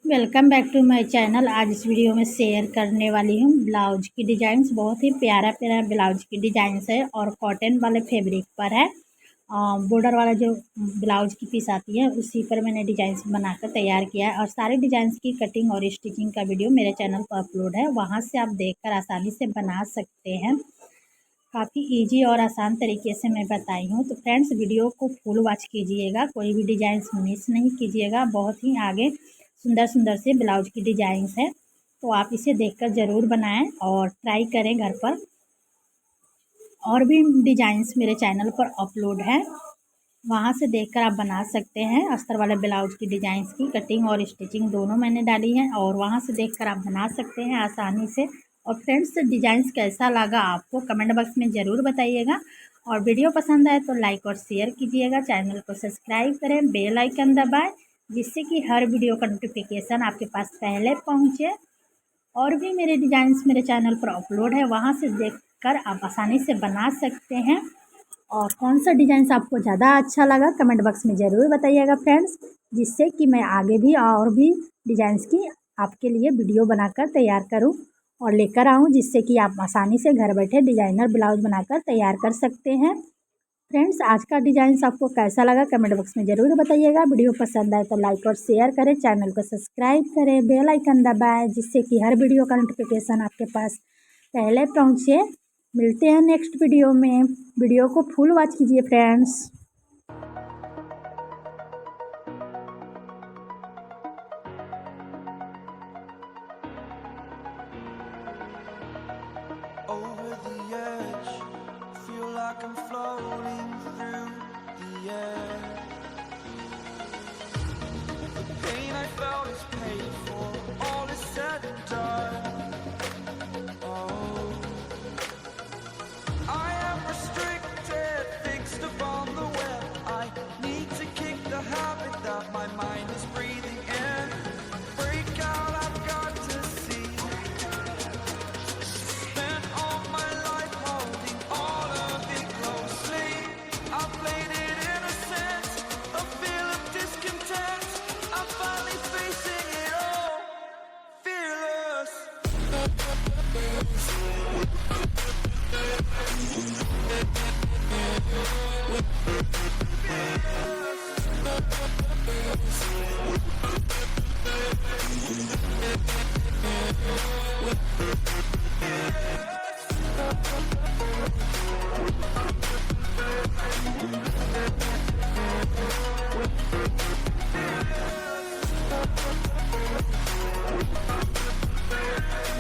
Welcome back to my channel. आज इस video में शेयर करने वाली हूँ ब्लाउज की डिजाइंस। बहुत ही प्यारा प्यारा ब्लाउज की डिजाइंस है और कॉटन वाले फैब्रिक पर है। बॉर्डर वाला जो ब्लाउज की पीस आती है उसी पर मैंने डिजाइंस बनाकर तैयार किया है और सारे डिजाइंस की कटिंग और स्टिचिंग का वीडियो मेरे चैनल पर अपलोड है, वहाँ से आप देखकर आसानी से बना सकते हैं। काफ़ी इजी और आसान तरीके से मैं बताई हूँ। तो फ्रेंड्स, वीडियो को फुल वॉच कीजिएगा, कोई भी डिजाइंस मिस नहीं कीजिएगा। बहुत ही आगे सुंदर सुंदर से ब्लाउज की डिजाइंस है, तो आप इसे देखकर ज़रूर बनाएं और ट्राई करें घर पर। और भी डिजाइंस मेरे चैनल पर अपलोड है, वहाँ से देखकर आप बना सकते हैं। अस्तर वाले ब्लाउज की डिजाइंस की कटिंग और स्टिचिंग दोनों मैंने डाली है और वहाँ से देखकर आप बना सकते हैं आसानी से। और फ्रेंड्स, डिजाइंस कैसा लगा आपको कमेंट बॉक्स में ज़रूर बताइएगा और वीडियो पसंद आए तो लाइक और शेयर कीजिएगा। चैनल को सब्सक्राइब करें, बेल आइकन दबाएं, जिससे कि हर वीडियो का नोटिफिकेशन आपके पास पहले पहुँचे। और भी मेरे डिजाइंस मेरे चैनल पर अपलोड है, वहाँ से देखकर आप आसानी से बना सकते हैं। और कौन सा डिजाइन आपको ज़्यादा अच्छा लगा कमेंट बॉक्स में ज़रूर बताइएगा फ्रेंड्स, जिससे कि मैं आगे भी और भी डिजाइंस की आपके लिए वीडियो बनाकर तैयार करूं और लेकर आऊं, जिससे कि आप आसानी से घर बैठे डिजाइनर ब्लाउज बनाकर तैयार कर सकते हैं। फ्रेंड्स, आज का डिजाइन आपको कैसा लगा कमेंट बॉक्स में ज़रूर बताइएगा। वीडियो पसंद आए तो लाइक और शेयर करें, चैनल को सब्सक्राइब करें, बेल आइकन दबाएं, जिससे कि हर वीडियो का नोटिफिकेशन आपके पास पहले पहुँचे। मिलते हैं नेक्स्ट वीडियो में। वीडियो को फुल वॉच कीजिए friends. Over the edge, feel like I'm floating